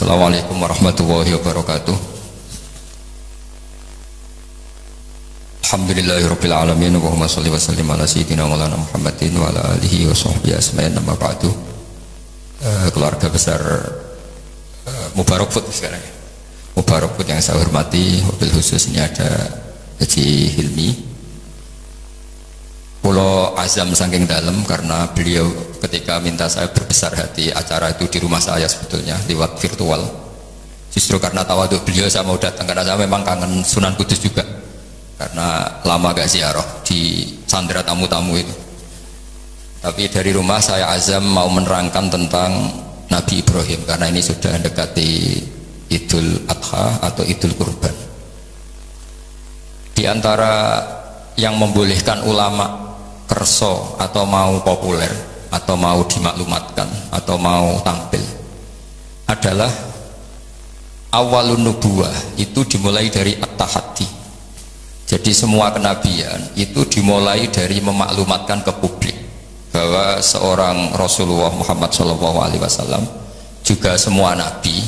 Assalamualaikum warahmatullahi wabarakatuh. Alhamdulillahirabbil alamin, Allahumma shalli wa sallim ala sayyidina maulana Muhammadin wa ala alihi wa sahbihi asma'in, amma ba'du. Keluarga besar Mubarak Food sekarang ya. Mubarak Food yang saya hormati, wabil khusus ini ada Haji Hilmi. Pulau azam saking dalam karena beliau ketika minta saya berbesar hati acara itu di rumah saya sebetulnya lewat virtual. Justru karena tawadhu beliau saya mau datang karena saya memang kangen Sunan Kudus juga. Karena lama gak ziarah di sandera tamu-tamu itu. Tapi dari rumah saya azam mau menerangkan tentang Nabi Ibrahim karena ini sudah mendekati Idul Adha atau Idul Kurban. Di antara yang membolehkan ulama kerso atau mau populer atau mau dimaklumatkan atau mau tampil adalah awalun nubuwah itu dimulai dari at-tahaddi. Jadi semua kenabian itu dimulai dari memaklumatkan ke publik bahwa seorang Rasulullah Muhammad SAW juga semua nabi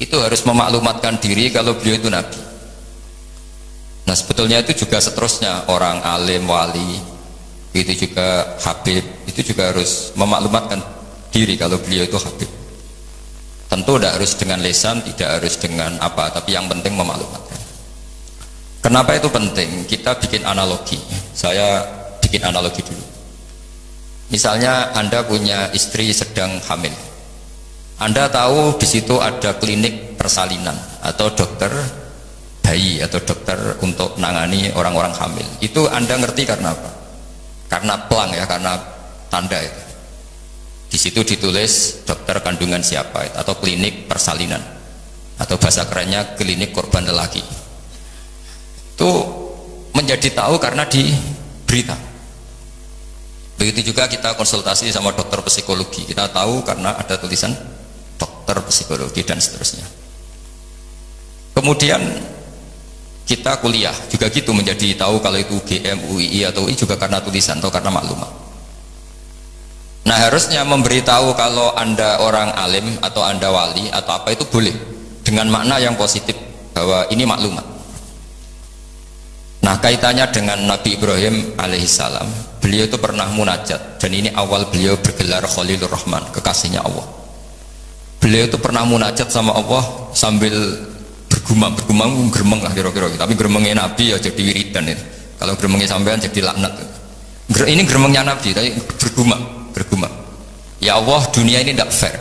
itu harus memaklumatkan diri kalau beliau itu nabi. Nah sebetulnya itu juga seterusnya orang alim wali itu juga habib itu juga harus memaklumatkan diri kalau beliau itu habib. Tentu tidak harus dengan lisan, tidak harus dengan apa, tapi yang penting memaklumatkan. Kenapa itu penting? Kita bikin analogi. Saya bikin analogi dulu. Misalnya Anda punya istri sedang hamil. Anda tahu di situ ada klinik persalinan atau dokter bayi atau dokter untuk menangani orang-orang hamil. Itu Anda ngerti karena apa? Karena pelang ya, karena tanda itu. Di situ ditulis dokter kandungan siapa itu, atau klinik persalinan, atau bahasa kerennya klinik korban lelaki. Itu menjadi tahu karena di berita. Begitu juga kita konsultasi sama dokter psikologi, kita tahu karena ada tulisan dokter psikologi dan seterusnya. Kemudian kita kuliah juga gitu menjadi tahu kalau itu UGM, UII atau UI juga karena tulisan atau karena maklumat. Nah harusnya memberitahu kalau Anda orang alim atau Anda wali atau apa itu boleh dengan makna yang positif bahwa ini maklumat. Nah kaitannya dengan Nabi Ibrahim alaihissalam, beliau itu pernah munajat dan ini awal beliau bergelar Khalilur Rahman, kekasihnya Allah. Beliau itu pernah munajat sama Allah sambil bergumam geremeng lah kira-kira, tapi geremengnya Nabi ya jadi wiridan itu. Kalau geremengnya sampean jadi laknat. Ini geremengnya Nabi tapi bergumam. Ya Allah, dunia ini tidak fair.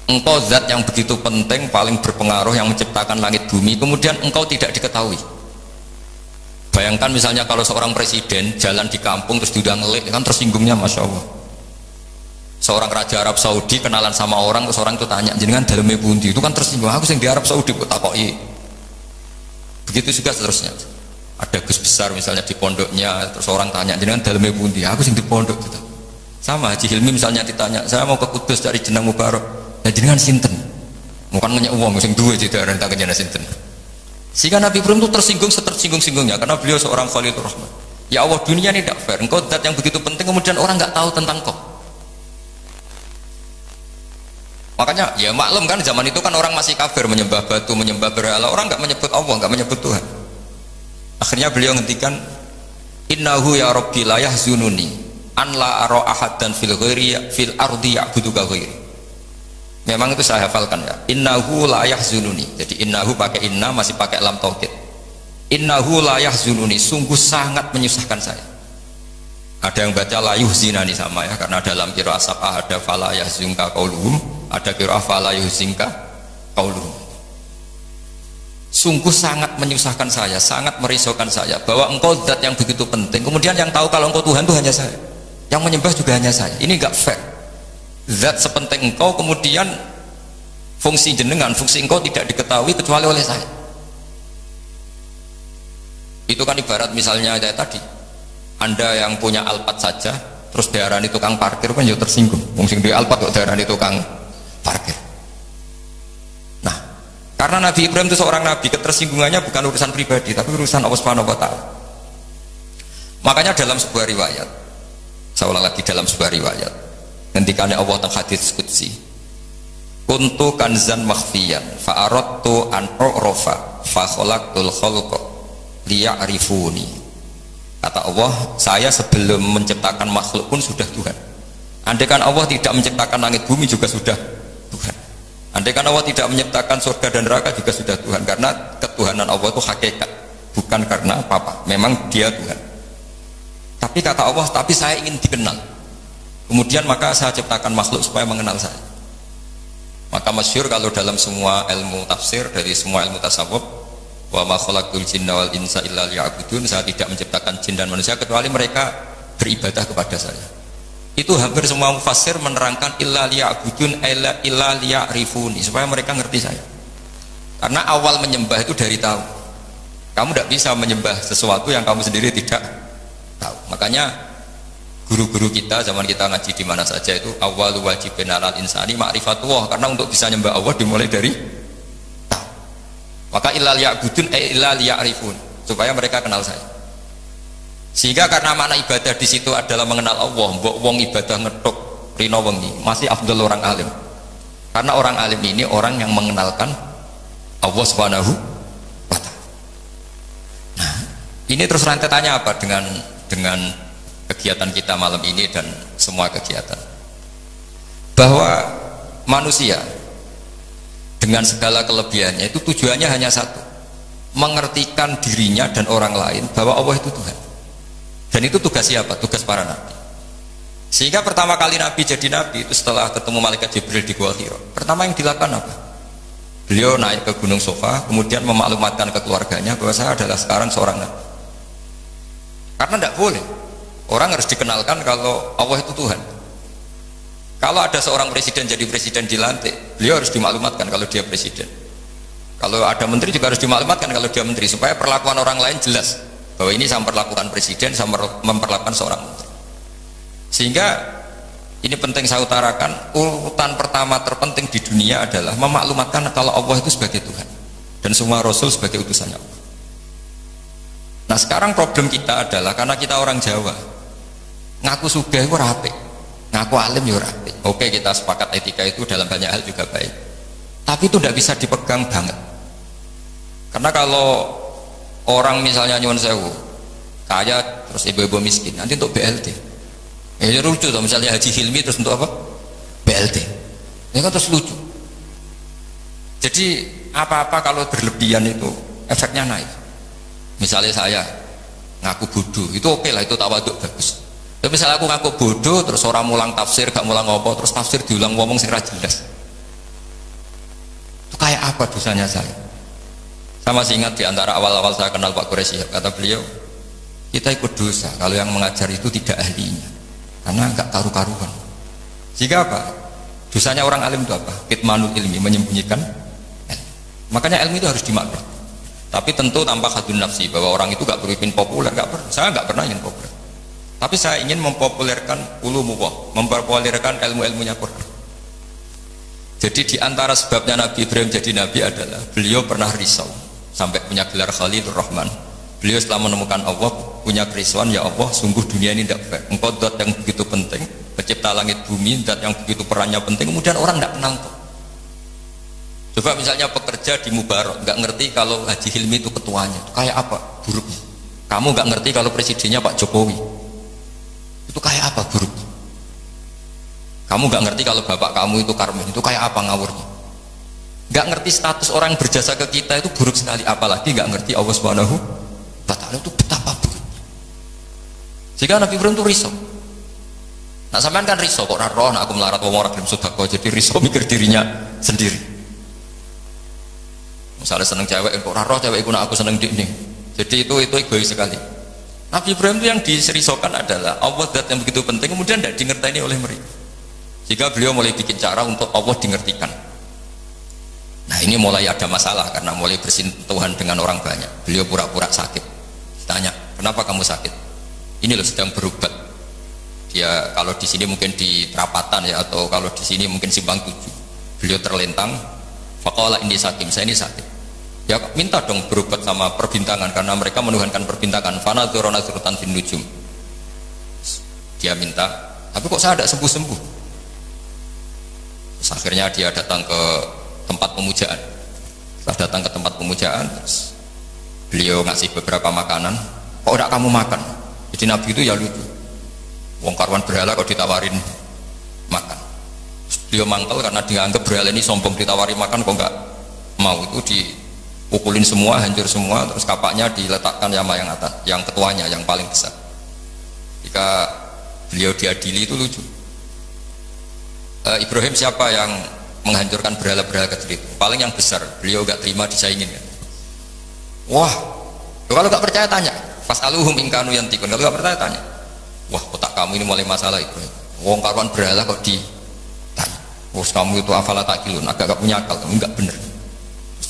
Engkau zat yang begitu penting, paling berpengaruh, yang menciptakan langit bumi, kemudian engkau tidak diketahui. Bayangkan misalnya kalau seorang presiden jalan di kampung terus diundang ngelik, kan tersinggungnya masya Allah. Seorang raja Arab Saudi kenalan sama orang, terus orang itu tanya jenengan daleme pundi, itu kan tersinggung. Aku sing di Arab Saudi kok takoki. Begitu juga seterusnya. Ada Gus besar misalnya di pondoknya, terus orang tanya jenengan daleme pundi, aku sing di pondok gitu. Sama Haji Hilmi misalnya ditanya, saya mau ke Kudus dari jeneng Mubarak, ya jenengan sinten? Bukan nanya uang sing duwe jadaran tak jenengan sinten. Sehingga Nabi Ibrahim itu tersinggung setersinggung-singgungnya karena beliau seorang Khalilur Rahman. Ya Allah, dunia ini tidak fair. Engkau zat yang begitu penting kemudian orang nggak tahu tentang kau. Makanya ya maklum kan zaman itu kan orang masih kafir, menyembah batu, menyembah berhala, orang nggak menyebut Allah, nggak menyebut Tuhan. Akhirnya beliau ngendikan innahu ya rabbi la yahzununi an la ara ahadan fil ghairi fil ardi ya'budu ka ghairi. Memang itu saya hafalkan ya. Innahu la yahzununi. Jadi innahu pakai inna masih pakai lam taukid. Innahu la yahzununi, sungguh sangat menyusahkan saya. Ada yang baca la yuhzinani sama ya, karena dalam qiraah sab'ah ada fala yahzunka qauluhum, ada qiraah fala yuhzinka qauluhum. Sungguh sangat menyusahkan saya, sangat merisaukan saya bahwa engkau zat yang begitu penting, kemudian yang tahu kalau engkau Tuhan itu hanya saya, yang menyembah juga hanya saya. Ini enggak fair. Zat sepenting engkau kemudian fungsi jenengan, fungsi engkau tidak diketahui kecuali oleh saya. Itu kan ibarat misalnya kayak tadi, Anda yang punya Alphard saja terus diarani tukang parkir kan ya tersinggung. Wong sing duwe Alphard kok diarani tukang parkir. Nah, karena Nabi Ibrahim itu seorang nabi, ketersinggungannya bukan urusan pribadi tapi urusan Allah Subhanahu wa taala. Makanya dalam sebuah riwayat, saya ulang lagi, dalam sebuah riwayat, ngendikane Allah teng hadits qudsi, kuntu kanzan makhfiyan fa aradtu an u'rafa fa khalaqtul khalqa liya'rifuni. Kata Allah, saya sebelum menciptakan makhluk pun sudah Tuhan. Andaikan Allah tidak menciptakan langit bumi juga sudah Tuhan. Andaikan Allah tidak menciptakan surga dan neraka juga sudah Tuhan. Karena ketuhanan Allah itu hakikat, bukan karena apa-apa. Memang dia Tuhan. Tapi kata Allah, tapi saya ingin dikenal. Kemudian maka saya ciptakan makhluk supaya mengenal saya. Maka masyhur kalau dalam semua ilmu tafsir, dari semua ilmu tasawuf, wa ma khalaqtul jinna wal insa illa liya'budun, saya tidak menciptakan jin dan manusia kecuali mereka beribadah kepada saya. Itu hampir semua mufassir menerangkan illa liya'budun illa liya'rifuni, supaya mereka ngerti saya. Karena awal menyembah itu dari tahu. Kamu tidak bisa menyembah sesuatu yang kamu sendiri tidak tahu. Makanya guru-guru kita zaman kita ngaji di mana saja itu awal wajibin alal insani ma'rifatullah, karena untuk bisa nyembah Allah dimulai dari tahu. Maka illa liya'budun illa liya'rifun, supaya mereka kenal saya. Sehingga karena makna ibadah di situ adalah mengenal Allah, mbok wong ibadah ngetuk rino wengi masih afdal orang alim. Karena orang alim ini orang yang mengenalkan Allah Subhanahu wa ta'ala. Nah, ini terus rentetannya apa dengan kegiatan kita malam ini dan semua kegiatan? Bahwa manusia dengan segala kelebihannya itu tujuannya hanya satu, mengertikan dirinya dan orang lain bahwa Allah itu Tuhan. Dan itu tugas siapa? Tugas para nabi. Sehingga pertama kali nabi jadi nabi itu setelah ketemu malaikat Jibril di Gua Hira, pertama yang dilakukan apa? Beliau naik ke Gunung Sofa, kemudian memaklumatkan ke keluarganya bahwa saya adalah sekarang seorang nabi. Karena tidak boleh, orang harus dikenalkan kalau Allah itu Tuhan. Kalau ada seorang presiden jadi presiden dilantik, beliau harus dimaklumatkan kalau dia presiden. Kalau ada menteri juga harus dimaklumatkan kalau dia menteri, supaya perlakuan orang lain jelas bahwa ini saya memperlakukan presiden, saya memperlakukan seorang menteri. Sehingga ini penting saya utarakan, urutan pertama terpenting di dunia adalah memaklumatkan kalau Allah itu sebagai Tuhan dan semua Rasul sebagai utusannya Allah. Nah sekarang problem kita adalah karena kita orang Jawa, ngaku sugih itu rapi, ngaku alim itu rapi. Oke, kita sepakat etika itu dalam banyak hal juga baik, tapi itu tidak bisa dipegang banget. Karena kalau orang misalnya nyuwun sewu kaya terus ibu-ibu miskin, nanti untuk BLT ya lucu tuh. Misalnya Haji Hilmi terus untuk apa? BLT, ini kan terus lucu. Jadi apa-apa kalau berlebihan itu efeknya naik. Misalnya saya ngaku bodoh, itu oke lah, itu tawaduk bagus. Tapi misalnya aku ngaku bodoh terus orang mulang tafsir, gak mulang apa, terus tafsir diulang ngomong sing ra jelas, itu kayak apa dosanya saya? Saya masih ingat di antara awal-awal saya kenal Pak Quraisy, kata beliau, kita ikut dosa kalau yang mengajar itu tidak ahlinya, karena enggak karu-karuan. Sehingga apa? Dosanya orang alim itu apa? Kitmanul ilmi, menyembunyikan ilmu. Makanya ilmu itu harus dimaknai. Tapi tentu tanpa hadun nafsi, bahwa orang itu enggak perlu ingin populer, enggak pernah. Saya enggak pernah ingin populer. Tapi saya ingin mempopulerkan ulumullah, mempopulerkan ilmu-ilmunya Quran. Jadi di antara sebabnya Nabi Ibrahim jadi nabi adalah beliau pernah risau sampai punya gelar Khalilur Rahman. Beliau setelah menemukan Allah punya kerisauan, ya Allah, sungguh dunia ini tidak fair. Engkau zat yang begitu penting, pencipta langit bumi, zat yang begitu perannya penting, kemudian orang tidak kenal kok. Coba misalnya pekerja di Mubarak nggak ngerti kalau Haji Hilmi itu ketuanya, itu kayak apa buruknya? Kamu nggak ngerti kalau presidennya Pak Jokowi, itu kayak apa buruknya? Kamu nggak ngerti kalau bapak kamu itu Karmen, itu kayak apa ngawurnya? Nggak ngerti status orang yang berjasa ke kita itu buruk sekali, apalagi nggak ngerti Allah Subhanahu wa ta'ala itu betapa buruknya. Sehingga Nabi Ibrahim itu risau. Nah sampean kan risau kok roh, aku melarat wong ora gelem sedekah, jadi risau mikir dirinya sendiri. Misalnya seneng cewek, kok roh cewek iku nak aku seneng dik nih. Jadi itu egois sekali. Nabi Ibrahim itu yang dirisaukan adalah Allah zat yang begitu penting, kemudian tidak dingerteni oleh mereka. Jika beliau mulai bikin cara untuk Allah dingertikan. Nah ini mulai ada masalah karena mulai bersentuhan dengan orang banyak. Beliau pura-pura sakit. Ditanya, kenapa kamu sakit? Ini loh sedang berobat. Dia kalau di sini mungkin di Perapatan ya, atau kalau di sini mungkin Simpang 7. Beliau terlentang. Faqala inni sakim, saya ini sakit. Ya minta dong berobat sama perbintangan karena mereka menuhankan perbintangan. Fana dzurana dzuratan fin nujum. Dia minta, tapi kok saya tidak sembuh-sembuh. Terus akhirnya dia datang ke tempat pemujaan. Setelah datang ke tempat pemujaan, terus beliau ngasih beberapa makanan. Kok enggak kamu makan? Jadi Nabi itu ya lucu. Wong karuan berhala kok ditawarin makan. Terus beliau mangkel karena dianggap berhala ini sombong, ditawari makan kok enggak mau. Itu dipukulin semua, hancur semua, terus kapaknya diletakkan sama yang atas, yang ketuanya, yang paling besar. Jika beliau diadili itu lucu. Ibrahim siapa yang menghancurkan berhala-berhala kecil itu? Paling yang besar, beliau gak terima disaingin kan? Wah, kalau gak percaya tanya. Fas'aluhum in kanu yantikun. Kalau gak percaya tanya. Wah, otak kamu ini mulai masalah Ibrahim. Wong karuan berhala kok ditanya. Wah, kamu itu afala takilun, agak gak punya akal, kamu gak bener.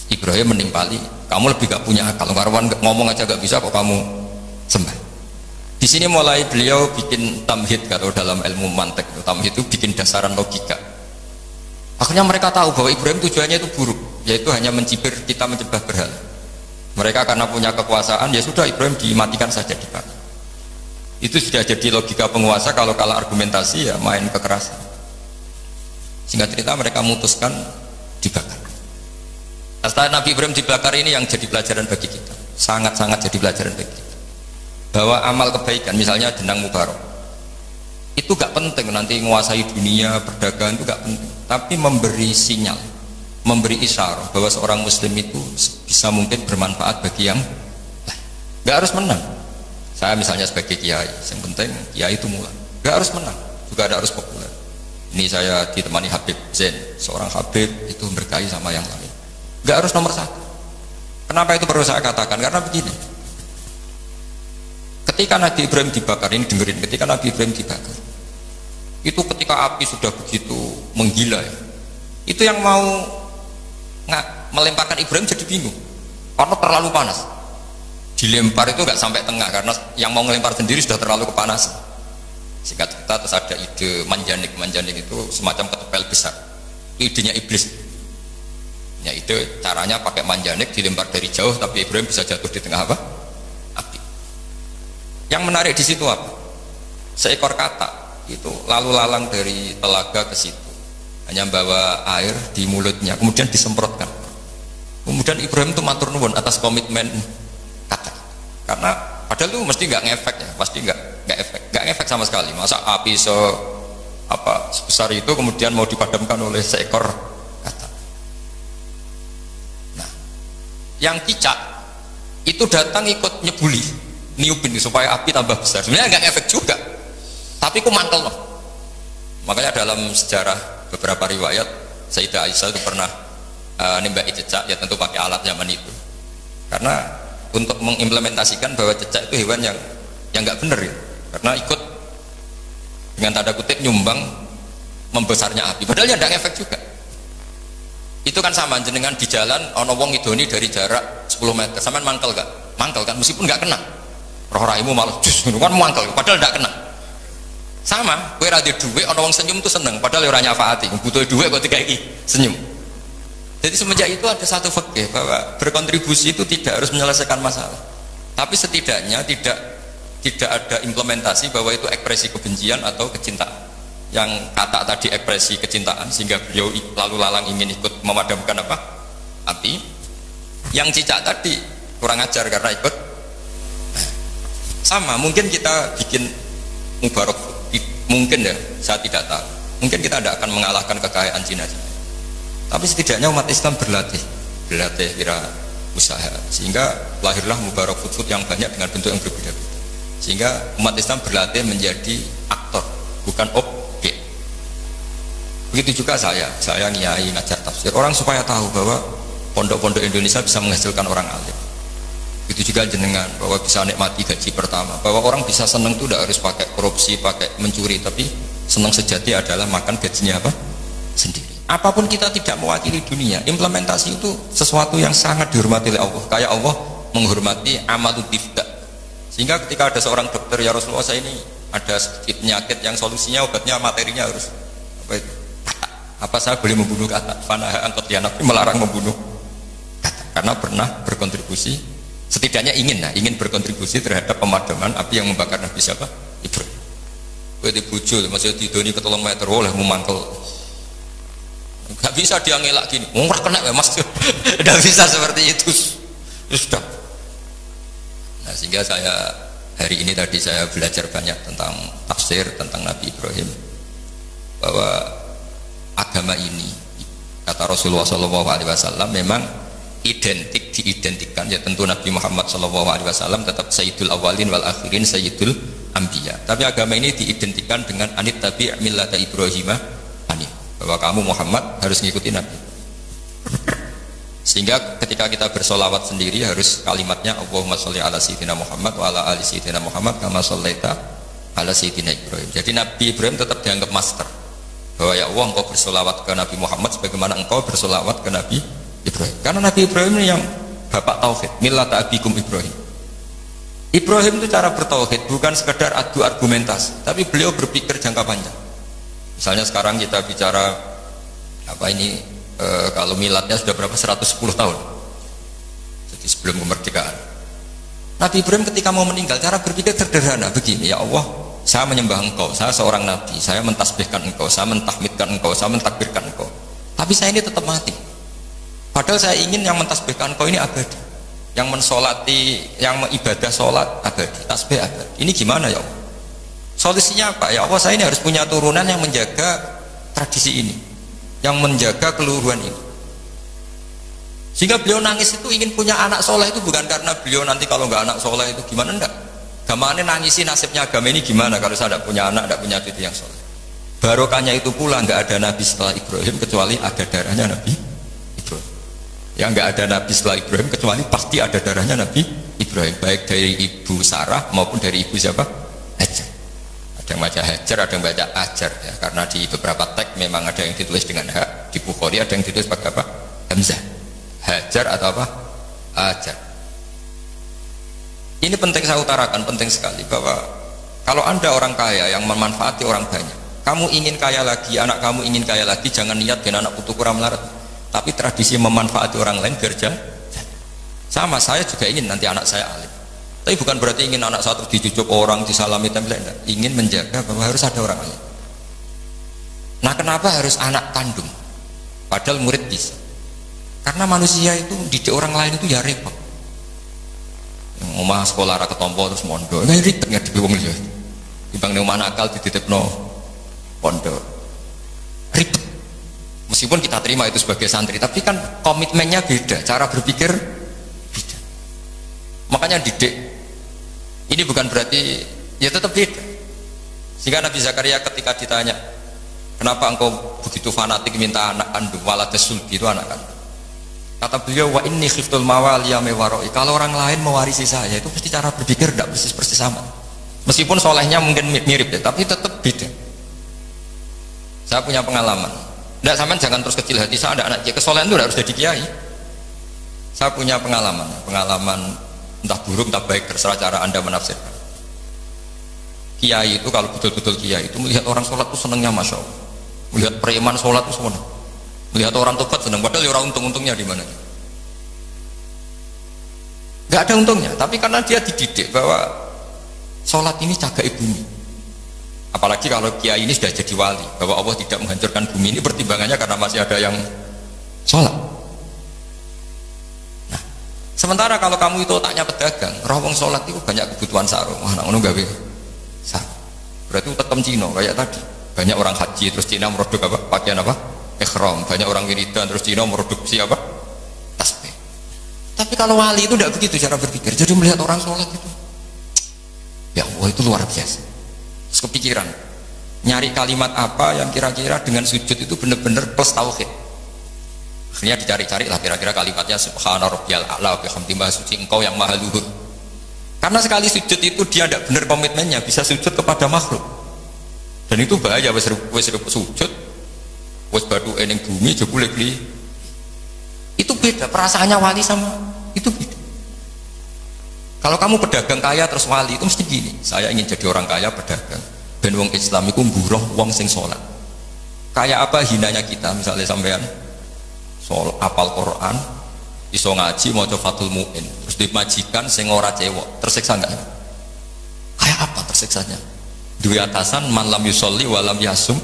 Ibrahim menimpali, kamu lebih gak punya akal. Karuan ngomong aja gak bisa kok kamu sembah. Di sini mulai beliau bikin tamhid, kalau dalam ilmu mantek tamhid itu bikin dasaran logika. Akhirnya mereka tahu bahwa Ibrahim tujuannya itu buruk, yaitu hanya mencibir kita menyembah berhala. Mereka karena punya kekuasaan, ya sudah Ibrahim dimatikan saja dibakar. Itu sudah jadi logika penguasa, kalau kalah argumentasi ya main kekerasan. Singkat cerita mereka memutuskan dibakar. Setelah Nabi Ibrahim dibakar ini yang jadi pelajaran bagi kita, sangat-sangat jadi pelajaran bagi kita. Bahwa amal kebaikan, misalnya Denang Mubarak, itu gak penting nanti menguasai dunia, perdagangan itu gak penting, tapi memberi sinyal, memberi isyarat bahwa seorang muslim itu bisa mungkin bermanfaat bagi yang lain. Gak harus menang. Saya misalnya sebagai kiai, yang penting kiai itu mulai. Gak harus menang, juga ada harus populer. Ini saya ditemani Habib Zain, seorang Habib itu berkahi sama yang lain. Gak harus nomor satu. Kenapa itu perlu saya katakan? Karena begini, ketika Nabi Ibrahim dibakar, ini dengerin, ketika Nabi Ibrahim dibakar, itu ketika api sudah begitu menggila ya, itu yang mau melemparkan Ibrahim jadi bingung karena terlalu panas. Dilempar itu nggak sampai tengah karena yang mau melempar sendiri sudah terlalu kepanasan. Singkat cerita terus ada ide manjanik itu semacam ketepel besar. Itu idenya iblis. Ya itu caranya pakai manjanik, dilempar dari jauh tapi Ibrahim bisa jatuh di tengah apa? Api. Yang menarik di situ apa? Seekor katak itu lalu lalang dari telaga ke situ, hanya bawa air di mulutnya, kemudian disemprotkan. Kemudian Ibrahim itu matur nuwun atas komitmen katak. Karena padahal itu mesti nggak ngefek ya, pasti nggak ngefek sama sekali. Masa api sebesar itu kemudian mau dipadamkan oleh seekor katak. Nah, yang kicak itu datang ikut nyebuli, niupin supaya api tambah besar. Sebenarnya nggak efek juga, tapi ku mantel loh. Makanya dalam sejarah beberapa riwayat Sayyidah Aisyah itu pernah nembaki cecak, ya tentu pakai alat zaman itu, karena untuk mengimplementasikan bahwa cecak itu hewan yang nggak bener ya, karena ikut dengan tanda kutip nyumbang membesarnya api, padahal ya nggak efek juga. Itu kan sama jenengan di jalan ono wong idoni dari jarak 10 meter, sampean mangkel gak? Mangkel kan, meskipun nggak kena. Roh raimu malah jus kan mangkel, padahal nggak kena. Sama, kowe ra duwe ana wong senyum tuh seneng, padahal ora nyafaati, butuh duit kok dikai senyum. Jadi semenjak itu ada satu fikih bahwa berkontribusi itu tidak harus menyelesaikan masalah, tapi setidaknya tidak ada implementasi bahwa itu ekspresi kebencian atau kecintaan. Yang kata tadi ekspresi kecintaan sehingga beliau lalu lalang ingin ikut memadamkan apa? Api. Yang cicak tadi kurang ajar karena ikut. Sama, mungkin kita bikin Mubarak, mungkin ya, saya tidak tahu. Mungkin kita tidak akan mengalahkan kekayaan Cina. Tapi setidaknya umat Islam berlatih kira usaha, sehingga lahirlah Mubarak Food yang banyak dengan bentuk yang berbeda-beda. Sehingga umat Islam berlatih menjadi aktor, bukan objek. Begitu juga saya ngiyai ngajar tafsir, orang supaya tahu bahwa pondok-pondok Indonesia bisa menghasilkan orang alim. Begitu juga jenengan, bahwa bisa nikmati gaji pertama, bahwa orang bisa senang itu tidak harus pakai korupsi, pakai mencuri, tapi senang sejati adalah makan gajinya apa? Sendiri. Apapun kita tidak mewakili dunia, implementasi itu sesuatu yang sangat dihormati oleh Allah. Kayak Allah menghormati amalu tifda. Sehingga ketika ada seorang dokter, ya Rasulullah saya ini ada sedikit penyakit yang solusinya obatnya materinya harus apa itu? Kata. Apa saya boleh membunuh kata? Fanaha angkot Nabi melarang membunuh kata karena pernah berkontribusi, setidaknya ingin berkontribusi terhadap pemadaman api yang membakar Nabi siapa? Ibrahim. Kowe dibujul masih didoni ke 3 meter oleh memangkel. Gak bisa dia ngelak gini, ora kena ya mas. Tidak bisa seperti itu. Sudah. Nah sehingga saya hari ini tadi saya belajar banyak tentang tafsir tentang Nabi Ibrahim, bahwa agama ini kata Rasulullah SAW memang diidentikan ya, tentu Nabi Muhammad SAW tetap Sayyidul Awalin wal Akhirin, Sayyidul Anbiya, tapi agama ini diidentikan dengan anit tabi' millata Ibrahimah hanif, bahwa kamu Muhammad harus ngikuti Nabi. Sehingga ketika kita bersolawat sendiri harus kalimatnya Allahumma sholli ala sayyidina Muhammad wa ala ali sayyidina Muhammad kama shollaita ala sayyidina Ibrahim. Jadi Nabi Ibrahim tetap dianggap master, bahwa ya Allah engkau bersolawat ke Nabi Muhammad sebagaimana engkau bersolawat ke Nabi Ibrahim. Karena Nabi Ibrahim ini yang bapak tauhid, millata abikum Ibrahim. Ibrahim itu cara bertauhid bukan sekedar adu argumentasi, tapi beliau berpikir jangka panjang. Misalnya sekarang kita bicara apa ini, kalau miladnya sudah berapa, 110 tahun, jadi sebelum kemerdekaan. Nabi Ibrahim ketika mau meninggal cara berpikir sederhana begini, ya Allah saya menyembah engkau, saya seorang nabi, saya mentasbihkan engkau, saya mentahmidkan engkau, saya mentakbirkan engkau, tapi saya ini tetap mati. Padahal saya ingin yang mentasbihkan engkau ini abadi, yang mensolati, yang ibadah sholat abadi, tasbih abadi. Ini gimana ya Allah? Solusinya apa? Ya Allah saya ini harus punya turunan yang menjaga tradisi ini, yang menjaga keluhuran ini. Sehingga beliau nangis itu ingin punya anak soleh itu bukan karena beliau nanti kalau nggak anak soleh itu gimana, enggak. Gamane nangisi nasibnya agama ini gimana kalau saya tidak punya anak, tidak punya cucu yang soleh. Barokahnya itu pula nggak ada nabi setelah Ibrahim kecuali ada darahnya Nabi Ibrahim. Ya nggak ada nabi setelah Ibrahim kecuali pasti ada darahnya Nabi Ibrahim, baik dari ibu Sarah maupun dari ibu siapa? Hajar. Ada yang baca Hajar, ada yang baca Ajar ya, karena di beberapa teks memang ada yang ditulis dengan hak, di Bukhari ada yang ditulis pakai apa? Hamzah. Hajar atau apa? Ajar. Ini penting saya utarakan, penting sekali, bahwa kalau Anda orang kaya yang memanfaati orang banyak, kamu ingin kaya lagi, anak kamu ingin kaya lagi, jangan niat dengan anak putu kurang melarat, tapi tradisi memanfaati orang lain biar jalan. Sama, saya juga ingin nanti anak saya alim, tapi bukan berarti ingin anak saya terus dicucuk orang, disalami template, ingin menjaga bahwa harus ada orang lain. Nah kenapa harus anak kandung? Padahal murid bisa. Karena manusia itu didik orang lain itu ya repot. Omah sekolah ra ketompo terus mondok. Nah ribet ngadepi wong liya. Timbang ning omah nakal dititipno pondok. Ribet. Meskipun kita terima itu sebagai santri, tapi kan komitmennya beda, cara berpikir beda. Makanya didik ini bukan berarti ya tetap beda. Sehingga Nabi Zakaria ketika ditanya, kenapa engkau begitu fanatik minta anak kandung, walades sulbi, itu anak kandung. Kata beliau, wa inni khiftul mawaliya mewaroi. Kalau orang lain mewarisi saya itu pasti cara berpikir tidak persis sama. Meskipun solehnya mungkin mirip ya, tapi tetap beda. Saya punya pengalaman. Tidak, sama jangan terus kecil hati, saya ada anak kiai, kesolehan itu harus jadi kiai. Saya punya pengalaman entah buruk entah baik, terserah cara Anda menafsirkan. Kiai itu kalau betul-betul kiai itu melihat orang sholat itu senangnya masya Allah, melihat preman sholat itu senang, melihat orang tobat senang, padahal orang untung-untungnya di mana? Gak ada untungnya, tapi karena dia dididik bahwa sholat ini cagai bumi. Apalagi kalau kiai ini sudah jadi wali, bahwa Allah tidak menghancurkan bumi, ini pertimbangannya karena masih ada yang sholat. Nah, sementara kalau kamu itu otaknya pedagang, rawong sholat itu banyak kebutuhan sarung, wah nak ngono gawe sarung. Berarti tekem Cina kayak tadi, banyak orang haji terus Cina merodok apa? Pakaian apa? Ikhram. Banyak orang wiridan terus Cina meroduk siapa? Tasbih. Tapi kalau wali itu tidak begitu cara berpikir. Jadi melihat orang sholat itu, ya Allah itu luar biasa. Terus kepikiran nyari kalimat apa yang kira-kira dengan sujud itu benar-benar plus tauhid. Akhirnya dicari-cari lah kira-kira kalimatnya subhana rabbiyal a'la wa bihamdihi, maha suci engkau yang maha luhur. Karena sekali sujud itu dia tidak benar komitmennya, bisa sujud kepada makhluk. Dan itu bahaya, wis sujud wis batu ning bumi jebule beli. Itu beda perasaannya wali sama itu beda. Kalau kamu pedagang kaya terus wali itu mesti gini, saya ingin jadi orang kaya pedagang ben wong Islam iku mburuh wong sing salat. Kayak apa hinanya kita misalnya sampean apal Quran, iso ngaji maca Fathul Muin, terus dimajikan sing ora cewek, tersiksa enggak? Kayak apa tersiksanya? Duwe atasan man lam yusolli wa lam yasum.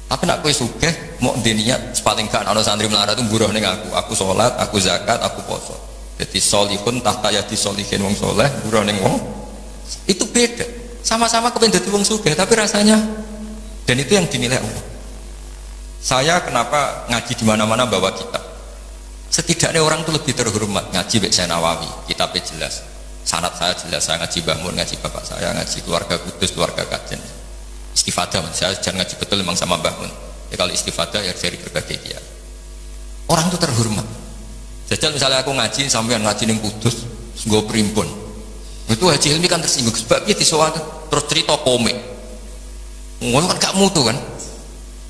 Tapi nak kowe sugih mau diniat paling kan ana santri melarat itu buruh ning aku sholat, aku zakat, aku poso. Jadi solihun tahta yati solihin wong soleh, buruh ning wong. Itu beda. Sama-sama kepengen dadi wong sugih, tapi rasanya dan itu yang dinilai Allah. Saya kenapa ngaji di mana-mana bawa kitab? Setidaknya orang itu lebih terhormat ngaji Mbak Syekh Nawawi, kitabnya jelas. Sanad saya jelas, saya ngaji Mbah Mun, ngaji bapak saya, ngaji keluarga Kudus, keluarga Kajen. Istifadah, saya jangan ngaji betul memang sama Mbah Mun. Ya kalau istifadah ya dari berbagai kiai. Orang itu terhormat. Jajal misalnya aku ngaji sampean ngaji ning Kudus, nggo primpun. Itu Haji Hilmi kan tersinggung sebab dia disewat terus cerita komik. Ngono kan gak mutu kan.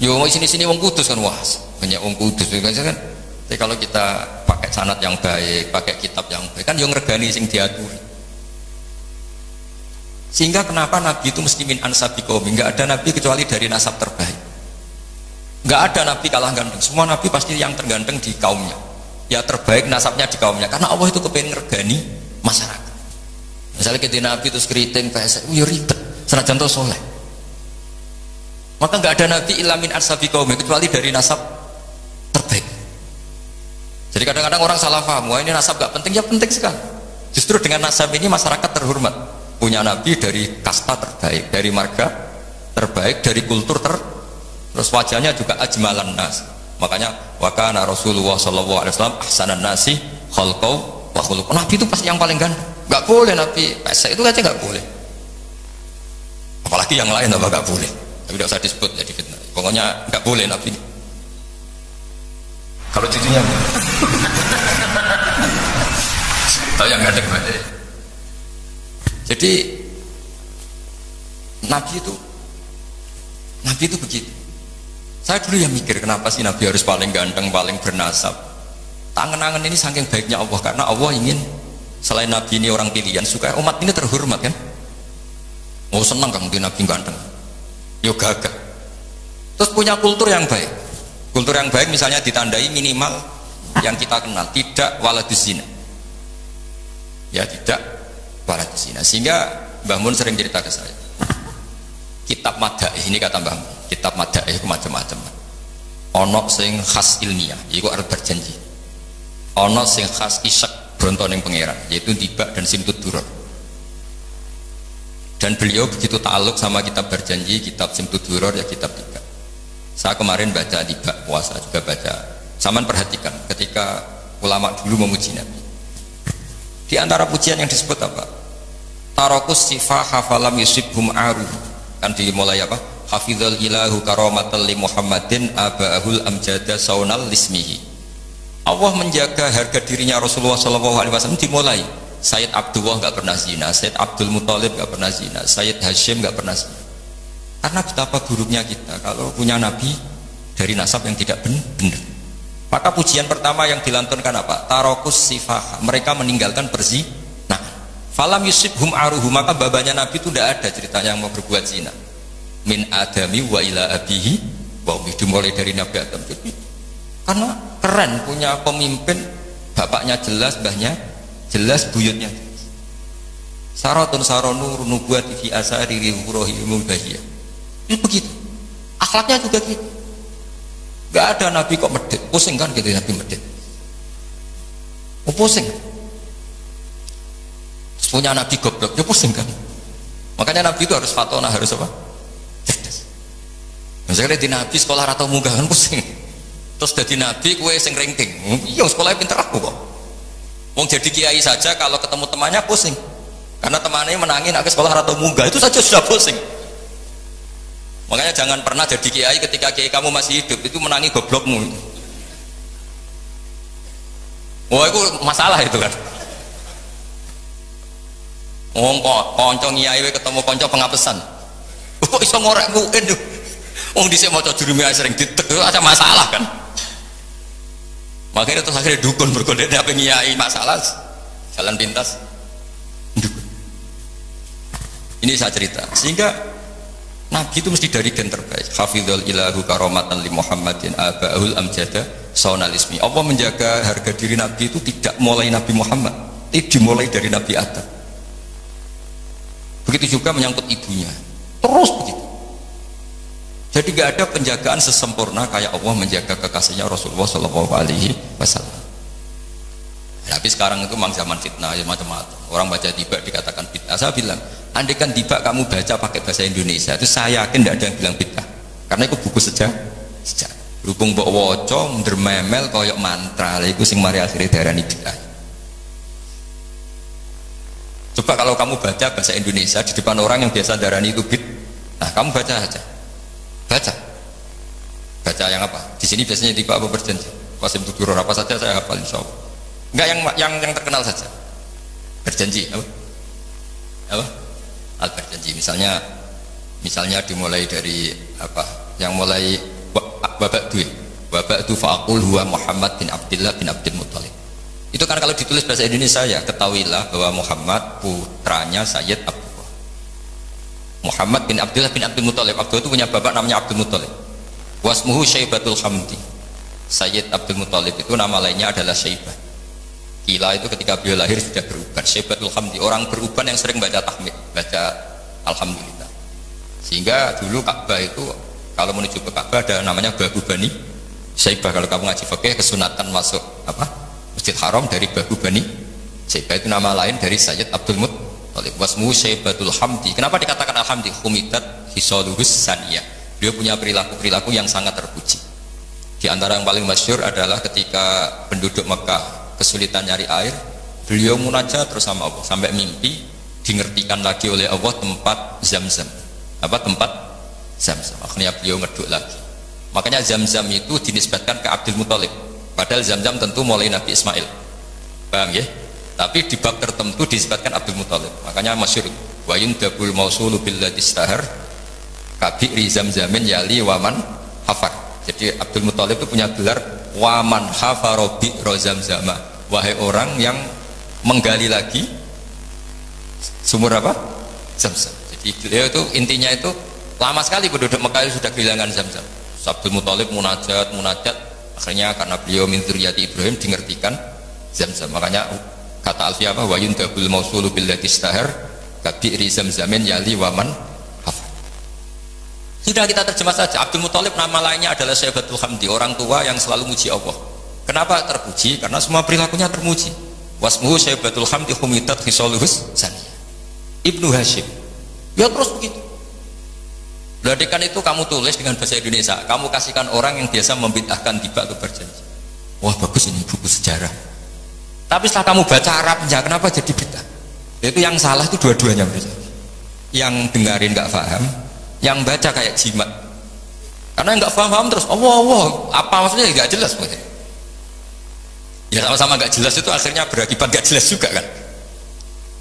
Yo mau sini-sini wong Kudus kan wah, banyak wong Kudus kan. Tapi kalau kita pakai sanad yang baik, pakai kitab yang baik kan yang ngergani sing diaturi. Sehingga kenapa Nabi itu mesti min ansabi qaumi, enggak ada Nabi kecuali dari nasab terbaik. Enggak ada Nabi kalah ganteng. Semua Nabi pasti yang terganteng di kaumnya. Ya terbaik nasabnya di kaumnya. Karena Allah itu kepengen ngergani masyarakat. Misalnya kita Nabi itu keriting, pesek, ya ribet. Senajan to soleh. Maka enggak ada Nabi illa min ansabi qaumi kecuali dari nasab terbaik. Jadi kadang-kadang orang salah paham, wah ini nasab gak penting, ya penting sekali. Justru dengan nasab ini masyarakat terhormat. Punya Nabi dari kasta terbaik, dari marga terbaik, dari kultur terus wajahnya juga ajmalan nas. Makanya wa kana Rasulullah sallallahu alaihi wasallam ahsanan nasi khalqau wa khuluq. Nabi itu pasti yang paling ganteng. Enggak boleh Nabi pesek itu aja enggak boleh. Apalagi yang lain apa enggak boleh. Tapi tidak usah disebut jadi fitnah. Pokoknya enggak boleh Nabi. Kalau cucunya tahu yang ganteng banget. Jadi Nabi itu begitu. Saya dulu yang mikir kenapa sih Nabi harus paling ganteng, paling bernasab. Tangan-tangan ini saking baiknya Allah, karena Allah ingin selain Nabi ini orang pilihan supaya umat ini terhormat kan. Oh senang kan mungkin Nabi ganteng, yo gagah. Terus punya kultur yang baik. Kultur yang baik misalnya ditandai minimal yang kita kenal tidak waladus zina. Ya tidak waladus zina. Sehingga Mbah Mun sering cerita ke saya. Kitab Madaih ini kata Mbah Mun, kitab Madaih itu macam-macam. Ono sing khas ilmiah, yaitu arep berjanji. Ono sing khas isyak brontoning pangeran, yaitu Dibak dan Simtud Duror. Dan beliau begitu ta'aluk sama kitab berjanji, kitab Simtud Duror ya kitab Dibak. Saya kemarin baca Dibak, puasa juga baca. Saman perhatikan ketika ulama dulu memuji Nabi. Di antara pujian yang disebut apa? Tarakus sifah hafalam yusibhum aru. Kan dimulai apa? Hafizul ilahu karamatal li Muhammadin abahul amjada saunal lismihi. Allah menjaga harga dirinya Rasulullah SAW dimulai. Sayyid Abdullah nggak pernah zina, Sayyid Abdul Muthalib nggak pernah zina, Sayyid Hashim nggak pernah zina. Karena betapa buruknya kita kalau punya Nabi dari nasab yang tidak benar. Maka pujian pertama yang dilantunkan apa? Tarokus sifah. Mereka meninggalkan berzina. Nah, falam yusibhum aruhu, maka babanya Nabi itu tidak ada ceritanya yang mau berbuat zina. Min adami wa ila abihi wa dimulai dari Nabi Adam. Jadi, karena keren punya pemimpin, bapaknya jelas, mbahnya jelas, buyutnya jelas. Saratun saronur nubuati fi asari rihurohimul bahiyah. Itu begitu. Akhlaknya juga gitu. Gak ada Nabi kok medit, pusing kan gitu Nabi medit. Oh pusing. Terus punya Nabi goblok, ya pusing kan. Makanya Nabi itu harus fatona, harus apa? Cerdas. Misalnya di Nabi sekolah atau munggah kan pusing. Terus jadi Nabi kue sing ranking. Iya sekolahnya pinter aku kok. Wong jadi kiai saja kalau ketemu temannya pusing. Karena temannya menangin aku sekolah atau munggah itu saja sudah pusing. Makanya jangan pernah jadi kiai ketika kiai kamu masih hidup itu menangi goblokmu. Wah itu masalah itu kan. Wong konco kiai ketemu konco pengapesan. Kok iso ngorek UN tuh. Wong dhisik maca jurumiyah sering ditek ada masalah kan. Makanya terus akhirnya dukun berkode apa kiai masalah jalan pintas. Dukun. Ini saya cerita sehingga Nabi itu mesti dari gen terbaik. Hafizul ilahu karomatan li Muhammadin abahul amjada saunalismi. Allah menjaga harga diri Nabi itu tidak mulai Nabi Muhammad, dimulai dari Nabi Adam. Begitu juga menyangkut ibunya. Terus begitu. Jadi nggak ada penjagaan sesempurna kayak Allah menjaga kekasihnya Rasulullah Shallallahu Alaihi Wasallam. Tapi sekarang itu memang zaman fitnah ya macam-macam. Orang baca tiba dikatakan bid'ah. Saya bilang, andai kan tiba kamu baca pakai bahasa Indonesia itu saya yakin tidak ada yang bilang bid'ah. Karena itu buku sejarah. Berhubung mbok waca ndermemel koyok mantra, lha iku sing mari akhire darani bid'ah. Coba kalau kamu baca bahasa Indonesia di depan orang yang biasa darani itu bid'ah. Nah, kamu baca aja. Baca yang apa? Di sini biasanya tiba apa berjanji. Qasim Tuduror apa saja saya hafal insyaallah. Enggak yang terkenal saja. Berjanji apa? Al berjanji misalnya dimulai dari apa? Yang mulai babak tu faqul huwa Muhammad bin Abdullah bin Abdul Muthalib. Itu kan kalau ditulis bahasa Indonesia ya, ketahuilah bahwa Muhammad putranya Sayyid Abdullah. Muhammad bin Abdullah bin Abdul Muthalib. Abdullah itu punya bapak namanya Abdul Muthalib. Wasmuhu Syaibatul Hamdi. Sayyid Abdul Muthalib itu nama lainnya adalah Syaibah. Kila itu ketika beliau lahir sudah beruban. Syaibatul Hamdi, orang beruban yang sering baca tahmid, baca alhamdulillah. Sehingga dulu Ka'bah itu kalau menuju ke Ka'bah ada namanya Babu Bani Syaibah. Kalau kamu ngaji fikih kesunatan masuk apa? Masjid Haram dari Babu Bani Syaibah, itu nama lain dari Sayyid Abdul Muthalib. Wasmu Syaibatul Hamdi. Kenapa dikatakan alhamdi? Humidat hisaluhus saniyah. Beliau punya perilaku-perilaku yang sangat terpuji. Di antara yang paling masyhur adalah ketika penduduk Mekah kesulitan nyari air, beliau munajat terus sama Allah sampai mimpi dingertikan lagi oleh Allah tempat Zam-Zam. Apa tempat Zam-Zam? Akhirnya beliau ngeduk lagi. Makanya Zam-Zam itu dinisbatkan ke Abdul Muthalib. Padahal Zam-Zam tentu mulai Nabi Ismail. Paham ya? Tapi di bab tertentu dinisbatkan Abdul Muthalib. Makanya masyhur wa yundabul mausulu billati istahar kabi'ri Zam-Zamin yali waman hafar. Jadi Abdul Muthalib itu punya gelar waman hafarobi rozam-zama, wahai orang yang menggali lagi sumur apa? Zam-Zam. Jadi beliau itu intinya itu lama sekali penduduk Mekah sudah kehilangan Zam-Zam. Abdul Muthalib munajat, akhirnya karena beliau min dzurriyyati Ibrahim dingertikan Zam-Zam. Makanya kata Alfiyah apa? Wa yundabul mausulu billati istahar kabi'ri Zam-Zamin yali waman hafar. Sudah kita terjemah saja. Abdul Muthalib nama lainnya adalah Syaibatul Hamdi, orang tua yang selalu muji Allah. Kenapa terpuji? Karena semua perilakunya termuji. Wasmuhu Syaibatul Hamdi humidat hisaluhus saniyah. Ibnu Hashim. Ya terus begitu. Ladikan itu kamu tulis dengan bahasa Indonesia, kamu kasihkan orang yang biasa membid'ahkan tiba atau berjanji. Wah bagus ini buku sejarah. Tapi setelah kamu baca Arabnya, kenapa jadi bid'ah? Itu yang salah itu dua-duanya. Yang dengarin nggak paham, yang baca kayak jimat. Karena nggak paham terus Allah apa maksudnya nggak jelas maksudnya. Ya sama-sama nggak jelas itu akhirnya berakibat nggak jelas juga kan.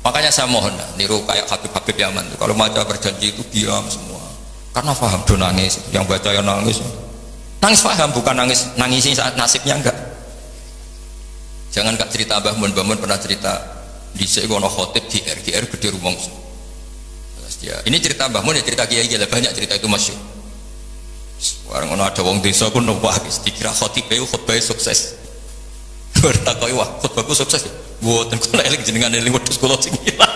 Makanya saya mohon niru kayak Habib Yaman itu, kalau baca berjanji itu diam semua karena paham do nangis, yang baca yang nangis paham, bukan nangisi saat nasibnya enggak. Jangan gak cerita Mbah Mun pernah cerita di sekolah khotib GR gede rumong. Ini cerita Mbah Mun ya, cerita kiai banyak cerita itu masyhur. Orang ada wong desa pun wah dikira khotib itu khotbah sukses. Bertakoi wah khotbahku sukses. Mboten kula eling jenengan eling wedhus kula sing ilang.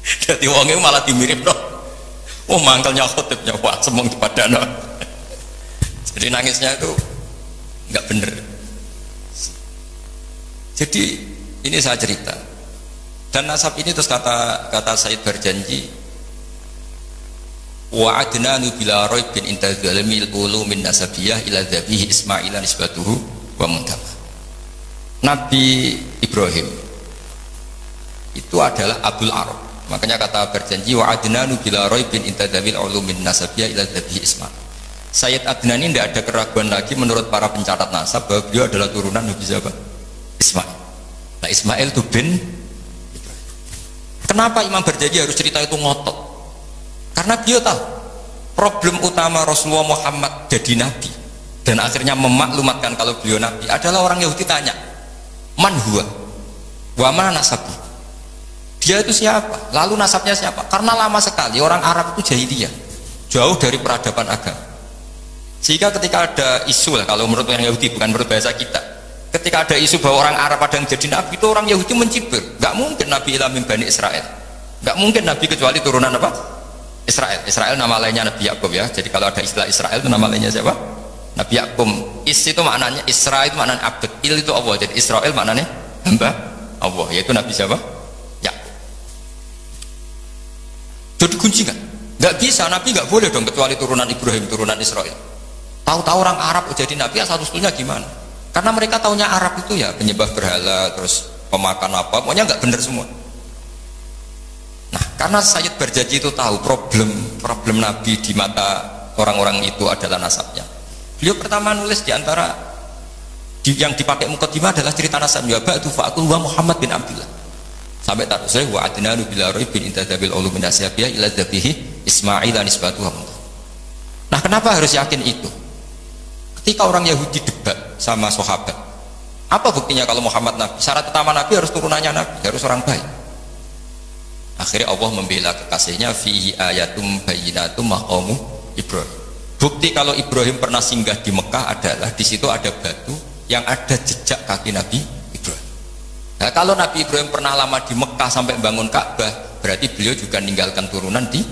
Dadi wonge malah dimiripno. Oh mangkelnya khotibnya wah semong dipadano. Jadi nangisnya itu enggak bener. Jadi ini saya cerita. Dan nasab ini terus kata Said berjanji wa adnanu bila raibin inta zalimil ulumin nasabiyah ila dhabihi Ismaila nisbatuhu wa muntama. Nabi Ibrahim itu adalah Abul Arab. Makanya kata berjanji wa adnanu bila raibin inta dhabil ulumin nasabiyah ila dhabihi Ismail. Sayyid Adnan ini tidak ada keraguan lagi menurut para pencatat nasab bahwa beliau adalah turunan Nabi siapa? Ismail. Nah Ismail itu bin Ibrahim. Kenapa Imam berjanji harus cerita itu ngotot? Karena beliau tahu problem utama Rasulullah Muhammad jadi nabi dan akhirnya memaklumatkan kalau beliau nabi adalah orang Yahudi tanya man huwa wa mana nasabi, dia itu siapa, lalu nasabnya siapa? Karena lama sekali orang Arab itu jahiliyah, jauh dari peradaban agama, sehingga ketika ada isu lah, kalau menurut orang Yahudi bukan menurut bahasa kita, ketika ada isu bahwa orang Arab ada yang jadi nabi itu orang Yahudi mencibir, nggak mungkin nabi ilamin Bani Israel, nggak mungkin nabi kecuali turunan apa? Israel nama lainnya Nabi Yakub ya. Jadi kalau ada istilah Israel itu nama lainnya siapa? Nabi Yakub. Is itu maknanya Isra itu maknanya abd, il itu Allah. Jadi Israel maknanya hamba Allah, yaitu Nabi siapa? Yakub. Jadi kunci kan? Nggak bisa, Nabi nggak boleh dong kecuali turunan Ibrahim, turunan Israel. Tahu-tahu orang Arab jadi Nabi asal-usulnya gimana? Karena mereka taunya Arab itu ya penyembah berhala, terus pemakan apa, pokoknya nggak benar semua. Nah, karena Sayyid Barjaji itu tahu problem Nabi di mata orang-orang itu adalah nasabnya. Beliau pertama nulis di antara yang dipakai mukaddimah adalah cerita nasabnya. Ba'du fa'akul wa Muhammad bin Abdullah. Sampai taruh saya wa adnanu bila raib bin intadabil ulum min asyabiyah ila dhabihi Ismail nisbatuha. Nah, kenapa harus yakin itu? Ketika orang Yahudi debat sama sahabat, apa buktinya kalau Muhammad Nabi? Syarat utama Nabi harus turunannya Nabi, harus orang baik. Akhirnya Allah membela kekasihnya fihi ayatum bayyinatum maqamu Ibrahim. Bukti kalau Ibrahim pernah singgah di Mekah adalah di situ ada batu yang ada jejak kaki Nabi Ibrahim. Nah, kalau Nabi Ibrahim pernah lama di Mekah sampai bangun Ka'bah, berarti beliau juga meninggalkan turunan di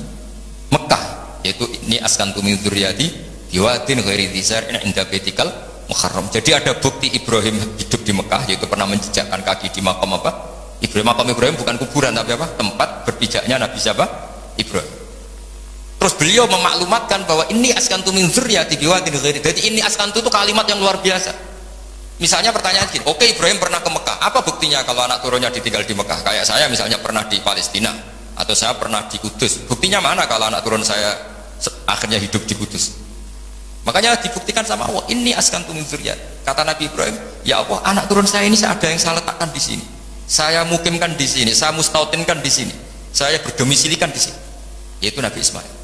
Mekah, yaitu ini askantu min dzurriyyati biwadin ghairi dzar'in inda baitikal muharram. Jadi ada bukti Ibrahim hidup di Mekah, yaitu pernah menjejakkan kaki di makam apa? Ibrahim. Makam Ibrahim bukan kuburan tapi apa? Tempat berpijaknya Nabi siapa? Ibrahim. Terus beliau memaklumatkan bahwa ini askantu min dzurriyyati biwadin ghairi. Jadi ini askantu itu kalimat yang luar biasa. Misalnya pertanyaan gini, oke Ibrahim pernah ke Mekah, apa buktinya kalau anak turunnya ditinggal di Mekah? Kayak saya misalnya pernah di Palestina, atau saya pernah di Kudus, buktinya mana kalau anak turun saya akhirnya hidup di Kudus? Makanya dibuktikan sama Allah, ini askantu min dzurriyyati. Kata Nabi Ibrahim, ya Allah, anak turun saya ini ada yang saya letakkan di sini, saya mukimkan di sini, saya mustautinkan di sini, saya berdomisilikan di sini, yaitu Nabi Ismail.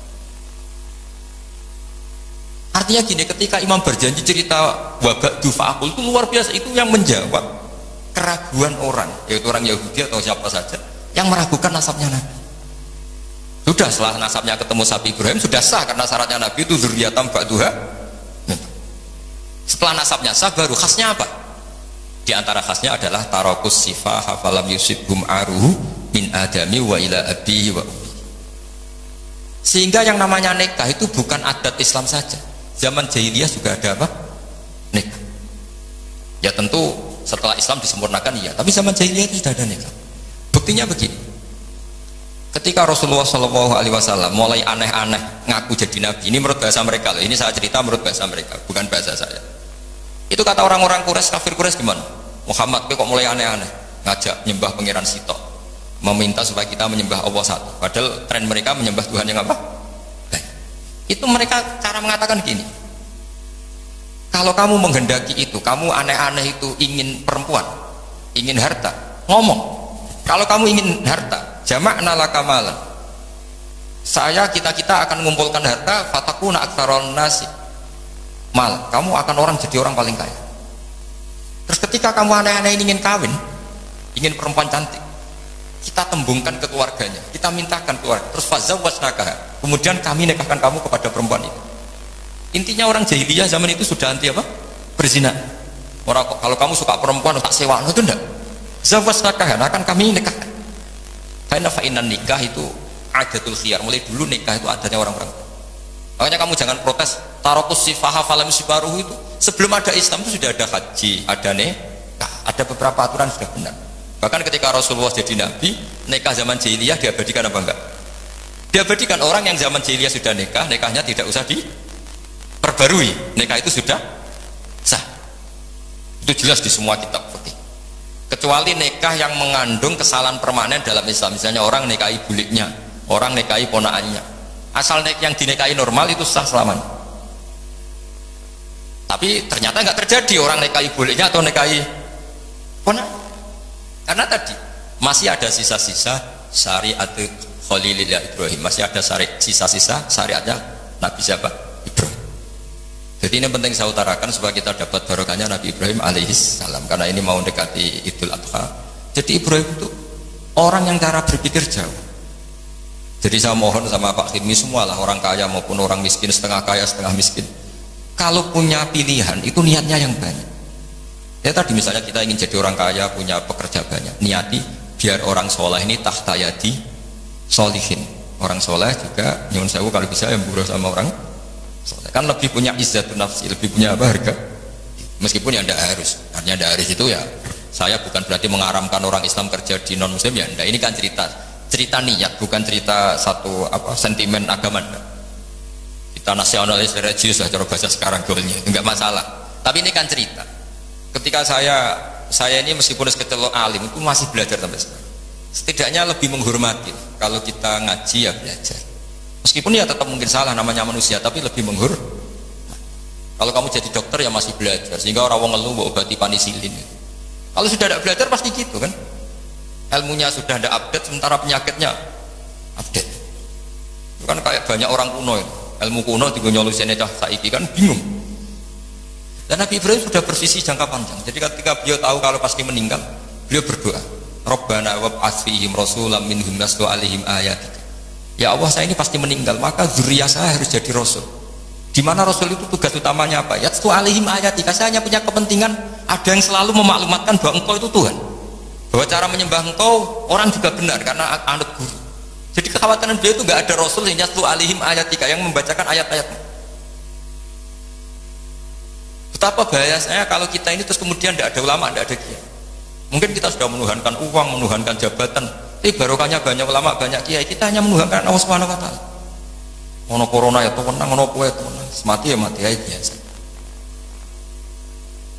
Artinya gini, ketika Imam Barjanji cerita wabak dufa'akul itu luar biasa, itu yang menjawab keraguan orang, yaitu orang Yahudi atau siapa saja yang meragukan nasabnya Nabi. Sudah setelah nasabnya ketemu sapi Ibrahim sudah sah, karena syaratnya Nabi itu dzurriyyatan ba'duha. Setelah nasabnya sah baru khasnya apa? Di antara khasnya adalah tarakus sifah hafalam yusibhum aruhu min adami wa ila abihi wa ummi. Sehingga yang namanya nikah itu bukan adat Islam saja. Zaman jahiliyah juga ada apa? Nikah. Ya tentu setelah Islam disempurnakan iya, tapi zaman jahiliyah itu sudah ada nikah. Buktinya begini. Ketika Rasulullah SAW mulai aneh-aneh ngaku jadi nabi, ini menurut bahasa mereka loh. Ini saya cerita menurut bahasa mereka, bukan bahasa saya. Itu kata orang-orang Quraisy, kafir Quraisy gimana? Muhammad kok mulai aneh-aneh ngajak menyembah pangeran Sitok, meminta supaya kita menyembah Allah satu, padahal tren mereka menyembah Tuhan yang apa? Baik. Itu mereka cara mengatakan gini, kalau kamu menghendaki itu, kamu aneh-aneh itu ingin perempuan, ingin harta, ngomong. Kalau kamu ingin harta, jama'na laka malan, kita akan mengumpulkan harta, fatakuna aktsaron nasi mal, kamu akan orang jadi orang paling kaya. Terus ketika kamu aneh-aneh ingin kawin, ingin perempuan cantik, kita tembungkan ke keluarganya, kita mintakan keluarga, terus fazawwajnakaha, kemudian kami nikahkan kamu kepada perempuan itu. Intinya orang jahiliyah zaman itu sudah anti apa? Berzina. Orang kalau kamu suka perempuan tak sewa, itu enggak. Zawwajnakaha, akan kami nikahkan. Karena fa'inan nikah itu adatul khiyar, mulai dulu nikah itu adanya orang-orang. Makanya kamu jangan protes tarokus sifaha falam sibaruhu itu. Sebelum ada Islam itu sudah ada haji, ada nikah, ada beberapa aturan sudah benar. Bahkan ketika Rasulullah jadi nabi, nikah zaman jahiliyah diabadikan apa enggak? Diabadikan. Orang yang zaman jahiliyah sudah nikah, nikahnya tidak usah diperbarui, nikah itu sudah sah. Itu jelas di semua kitab fikih. Kecuali nikah yang mengandung kesalahan permanen dalam Islam, misalnya orang nikahi buliknya, orang nikahi ponaannya, asal yang dinikahi normal itu sah selamanya. Tapi ternyata nggak terjadi, orang nikahi buliknya atau nikahi ponaannya. Karena tadi masih ada sisa-sisa syariat Khalilillah Ibrahim, masih ada sisa-sisa syariatnya Nabi siapa? Ibrahim. Jadi ini penting saya utarakan supaya kita dapat barokahnya Nabi Ibrahim alaihissalam, karena ini mau dekati Idul Adha. Jadi Ibrahim itu orang yang cara berpikir jauh. Jadi saya mohon sama Pak Khidmi semualah, orang kaya maupun orang miskin, setengah kaya setengah miskin, kalau punya pilihan itu niatnya yang banyak. Ya tadi misalnya kita ingin jadi orang kaya, punya pekerja banyak, niati biar orang soleh ini tahta yadi solihin, orang soleh juga nyuwun sewu kalau bisa yang buruh sama orang soleh. Kan lebih punya izzatun nafsi, lebih punya apa harga. Meskipun ya tidak harus. Artinya tidak harus itu ya. Saya bukan berarti mengaramkan orang Islam kerja di non Muslim ya. Enggak. Ini kan cerita niat, bukan cerita satu apa sentimen agama. Enggak. Kita nasionalis religius lah cara bahasa sekarang golnya. Enggak masalah. Tapi ini kan cerita. Ketika saya ini meskipun sekecelok alim itu masih belajar sampai sekarang. Setidaknya lebih menghormati. Kalau kita ngaji ya belajar. Meskipun ya tetap mungkin salah namanya manusia, tapi lebih menghormati. Kalau kamu jadi dokter ya masih belajar, sehingga orang wong ngeluh mbok obati penisilin. Kalau sudah tidak belajar pasti gitu kan. Ilmunya sudah tidak update, sementara penyakitnya update. Itu kan kayak banyak orang kuno itu. Ilmu kuno digonyolusinya cah saiki kan bingung. Dan Nabi Ibrahim sudah bervisi jangka panjang. Jadi ketika beliau tahu kalau pasti meninggal, beliau berdoa, Rabbana wab'ats fihim rasulam minhum yatlu 'alaihim ayatika. Ya Allah, saya ini pasti meninggal, maka zuriyah saya harus jadi rasul. Di mana rasul itu tugas utamanya apa? Yatlu 'alaihim ayatika. Saya hanya punya kepentingan ada yang selalu memaklumatkan bahwa engkau itu Tuhan. Bahwa cara menyembah engkau orang juga benar karena anut guru. Jadi kekhawatiran beliau itu enggak ada rasul yang yatlu 'alaihim ayatika yang membacakan ayat-ayat. Betapa bahayanya kalau kita ini terus kemudian tidak ada ulama, tidak ada kiai. Mungkin kita sudah menuhankan uang, menuhankan jabatan, tapi barokahnya banyak ulama, banyak kiai. Kita hanya menuhankan Allah Subhanahu Wa Taala. Ono corona ya tenang, ono kue tenang, mati ya mati aja biasa.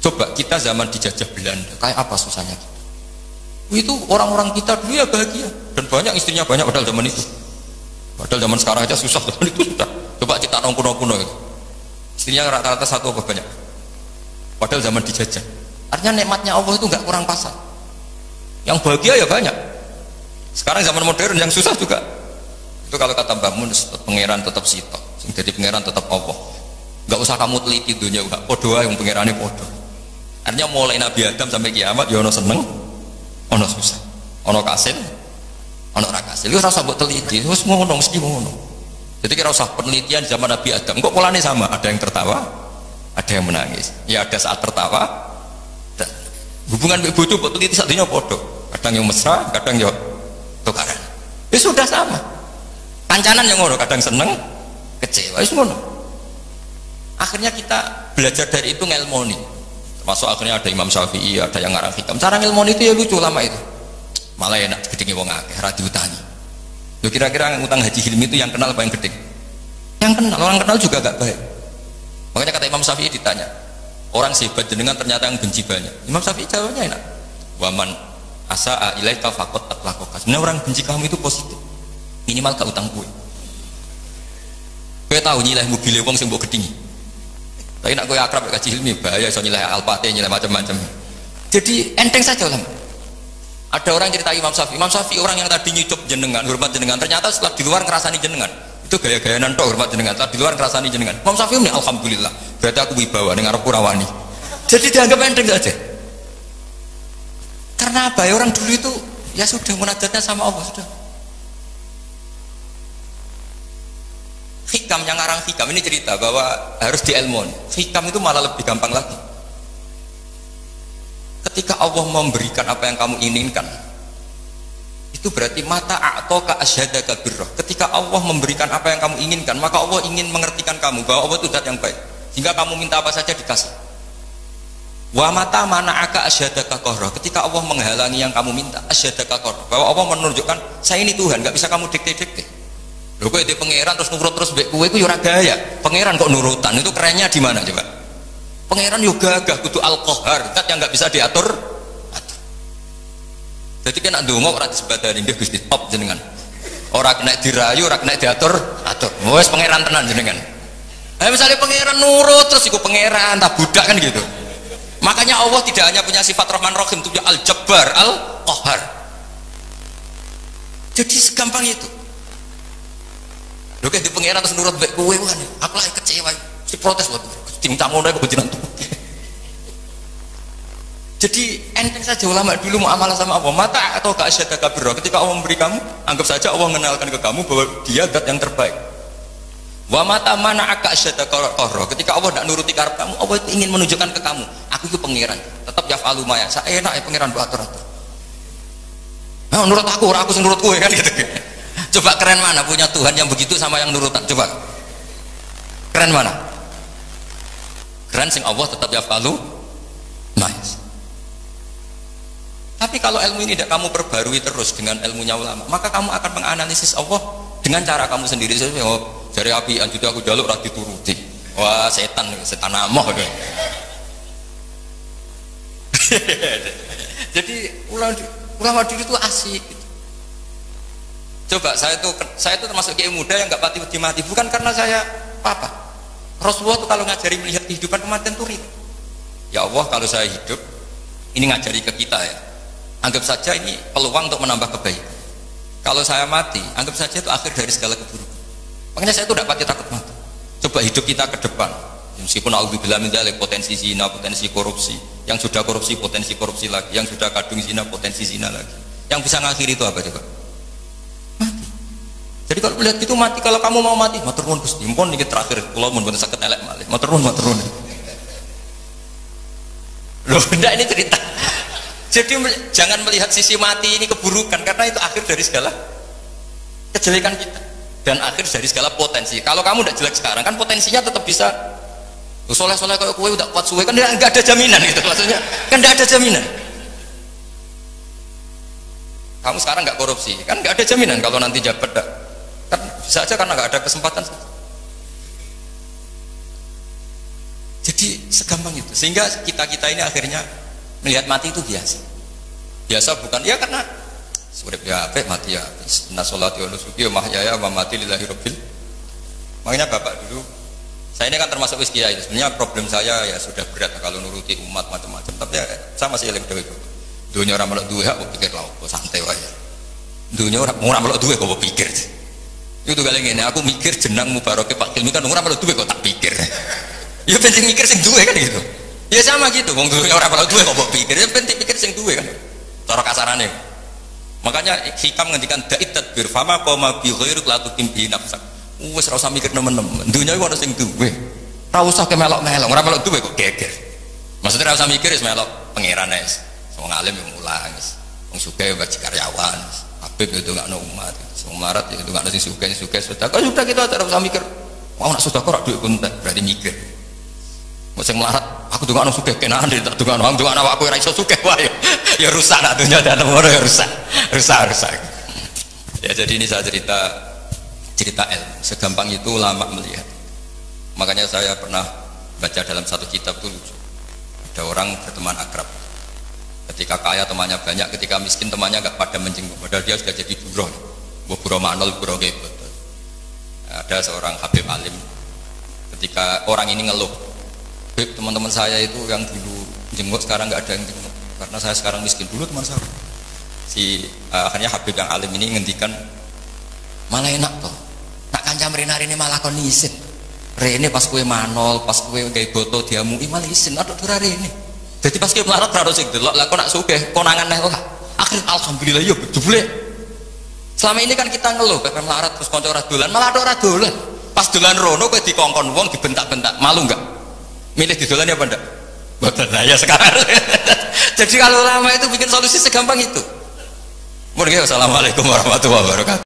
Coba kita zaman dijajah Belanda, kayak apa susahnya kita? Itu orang-orang kita dulu ya bahagia dan banyak istrinya banyak padahal zaman itu. Padahal zaman sekarang aja susah, zaman itu sudah. Coba kita nong kuno-kuno itu. Istrinya rata-rata satu apa banyak? Padahal zaman dijajah. Artinya nikmatnya Allah itu nggak kurang pasar. Yang bahagia ya banyak. Sekarang zaman modern yang susah juga. Itu kalau kata Mbah Mun, pangeran tetap sitok. Jadi pangeran tetap Allah. Nggak usah kamu teliti dunia, nggak podo yang pangerannya podo. Artinya mulai Nabi Adam sampai kiamat, ya ono seneng, ono susah, ono kasil, ono rakasil. Lu rasa buat teliti, terus ngono mesti ngono. Jadi kira usah penelitian zaman Nabi Adam. Kok polanya sama? Ada yang tertawa, ada yang menangis. Ya ada saat tertawa. Hubungan ibu itu buat teliti satunya podo. Kadang yang mesra, kadang yang tukaran. Ya sudah sama. Kancanan yang ngono, kadang seneng, kecewa. Ya ngono. Akhirnya kita belajar dari itu ngelmoni. Termasuk akhirnya ada Imam Syafi'i, ada yang ngarang hikam. Cara ngelmoni itu ya lucu lama itu. Malah enak gedenge wong akeh, ra diutangi. Yo kira-kira ngutang Haji Hilmi itu yang kenal apa yang gedeng? Yang kenal, orang kenal juga gak baik. Makanya kata Imam Syafi'i ditanya, orang sehebat jenengan ternyata yang benci banyak. Imam Syafi'i jawabnya enak. Waman asa'a ilaika faqad atlaqaka. Sebenarnya orang benci kamu itu positif. Minimal gak utang kue. Kue tahu nilai mobil wong sing mbok gedhingi. Tapi nak kue akrab Haji Hilmi bahaya iso nilai Alphate, nilai macam-macam. Jadi enteng saja lah. Ada orang cerita Imam Syafi'i orang yang tadi nyucup jenengan, hormat jenengan, ternyata setelah di luar ngerasani jenengan. Itu gaya-gayaan tok hormat jenengan, setelah di luar ngerasani jenengan. Imam Syafi'i ini alhamdulillah, berarti aku wibawa ning arep rawani. Jadi dianggap enteng saja. Karena apa? Ya orang dulu itu ya sudah munajatnya sama Allah sudah. Hikam yang ngarang hikam ini cerita bahwa harus diilmon. Hikam itu malah lebih gampang lagi. Ketika Allah memberikan apa yang kamu inginkan, itu berarti mata a'toka asyhadaka birrah. Ketika Allah memberikan apa yang kamu inginkan, maka Allah ingin mengertikan kamu bahwa Allah itu zat yang baik, sehingga kamu minta apa saja dikasih. Wa mata mana'aka asyhadaka qahra. Ketika Allah menghalangi yang kamu minta, asyhadaka qahra, bahwa Allah menunjukkan saya ini Tuhan, nggak bisa kamu dikte-dikte. Lho kowe di pangeran terus nurut terus mbek kowe iku ya ora gaya. Pangeran kok nurutan, itu kerennya di mana coba? Pangeran yo gagah kudu al-qahar, zat yang nggak bisa diatur. Jadi kena ndonga ora disebadani nggih Gusti top jenengan. Ora kena dirayu, ora kena diatur, atur. Wis pangeran tenan jenengan. Misalnya pangeran nurut terus iku pangeran tak budak kan gitu. Makanya Allah tidak hanya punya sifat Rahman Rahim, itu Al-Jabbar, Al-Qahar. Jadi segampang itu. Lho kayak di pangeran terus nurut mbek kowe kan. Aku lagi kecewa. Si protes buat cincang ngono kok jenengan. Jadi enteng saja ulama dulu muamalah sama Allah. Mata atau ka'asyadaka birra. Ketika Allah memberi kamu, anggap saja Allah mengenalkan ke kamu bahwa dia zat yang terbaik. Wa mata mana'aka asyadaka qahra. Ketika Allah tidak nuruti karep kamu, Allah itu ingin menunjukkan ke kamu, aku itu pangeran. Tetap yaf'alu ma yasha. Enak ya pangeran buat atur-atur. Nah, nurut aku, ora aku sing nurut kowe kan gitu. Coba keren mana punya Tuhan yang begitu sama yang nurutan? Coba keren mana? Keren sing Allah tetap yafalu nice. Tapi kalau ilmu ini tidak kamu perbarui terus dengan ilmunya ulama, maka kamu akan menganalisis Allah dengan cara kamu sendiri. Oh, dari api anjut aku jaluk ora dituruti. Wah, setan amoh. Jadi ulama dulu itu asik. Coba saya itu termasuk kiai muda yang nggak mati, bukan karena saya apa. Rasulullah itu kalau ngajari melihat kehidupan kematian itu ringan. Ya Allah, kalau saya hidup ini ngajari ke kita ya. Anggap saja ini peluang untuk menambah kebaikan. Kalau saya mati, anggap saja itu akhir dari segala keburukan. Makanya saya itu tidak pati takut mati. Coba hidup kita ke depan. Meskipun auzubillah min dzalik, potensi zina, potensi korupsi. Yang sudah korupsi, potensi korupsi lagi. Yang sudah kadung zina, potensi zina lagi. Yang bisa ngakhiri itu apa coba? Mati. Jadi kalau melihat itu mati, kalau kamu mau mati, matur nuwun Gusti, mumpun niki terakhir kula mun mboten saged elek malih. Matur nuwun. Loh, enggak ini cerita. Jadi jangan melihat sisi mati ini keburukan, karena itu akhir dari segala kejelekan kita dan akhir dari segala potensi. Kalau kamu tidak jelek sekarang, kan potensinya tetap bisa soleh-soleh kayak kue udah kuat suwe, kan nggak ada jaminan gitu maksudnya, kan nggak ada jaminan. Kamu sekarang nggak korupsi, kan nggak ada jaminan kalau nanti jabat kan bisa aja karena nggak ada kesempatan. Jadi segampang itu, sehingga kita ini akhirnya melihat mati itu biasa bukan ya, karena urip ya apik mati ya inna sholati wa nusuki wa mahyaya wa mamati lillahi rabbil. Makanya bapak dulu, saya ini kan termasuk wis kiai, sebenarnya problem saya ya sudah berat kalau nuruti umat macam-macam, tapi ya, saya masih eling dhewe. Dunia ora melok duwe kok pikir lha opo santai wae. Dunia ora melok duwe kok pikir. Itu kali ngene, aku mikir jenang mubarake Pak Kilmi kan ora melok duwe kok tak pikir. Ya penting mikir sing duwe kan gitu. Ya sama gitu, wong duwe ora melok duwe kok mbok pikir, ya penting pikir sing duwe kan. Cara kasarane. Makanya hikam ngendikan da'it tadbir fama qoma bi ghairik la tuqim bi nafsak. Wis ora usah mikir nemen-nemen. Dunya iki ana sing duwe. Ora usah kemelok-melok, ora melok duwe kok geger. Maksudnya ora usah mikir wis melok pangeran wis. Wong alim yo mulang wis. Wong sugih bagi karyawan. Habib itu gak ono umat. Wong melarat ya itu gak ono sing sugih sedekah. Sudah kita ora usah mikir. Wong nak sedekah ora duit konten, berarti mikir. Wong sing melarat, aku tuh gak ono sugih kenaan tak tuh ono awakku ora iso sugih wae. Ya rusak nak dunia dan nomor ya rusak. Ya jadi ini saya cerita ilmu. Segampang itu ulama melihat. Makanya saya pernah baca dalam satu kitab itu lucu. Ada orang berteman akrab. Ketika kaya temannya banyak, ketika miskin temannya nggak pada menjenguk. Padahal dia sudah jadi buron. Buron manol, buron gebet. Ada seorang Habib alim. Ketika orang ini ngeluh, Habib, teman-teman saya itu yang dulu jenguk sekarang nggak ada yang jenguk. Karena saya sekarang miskin, dulu teman saya. Akhirnya Habib yang alim ini ngendikan, malah enak toh. Nak kancam rene malah kon isin. Rene pas kue manol, pas kue gawe boto diamui malah isin. Aduh ora rene. Jadi pas kue melarat ora sing delok, lah kok nak sugih konangan neh ora. Akhirnya alhamdulillah ya jebule. Selama ini kan kita ngeluh, pepe melarat terus kanca ora dolan, malah ora dolan. Pas dolan rono kowe dikongkon wong dibentak-bentak, malu enggak? Milih didolani apa ndak? Mboten lah ya sekarang. Jadi kalau ulama itu bikin solusi segampang itu. Assalamualaikum warahmatullahi wabarakatuh.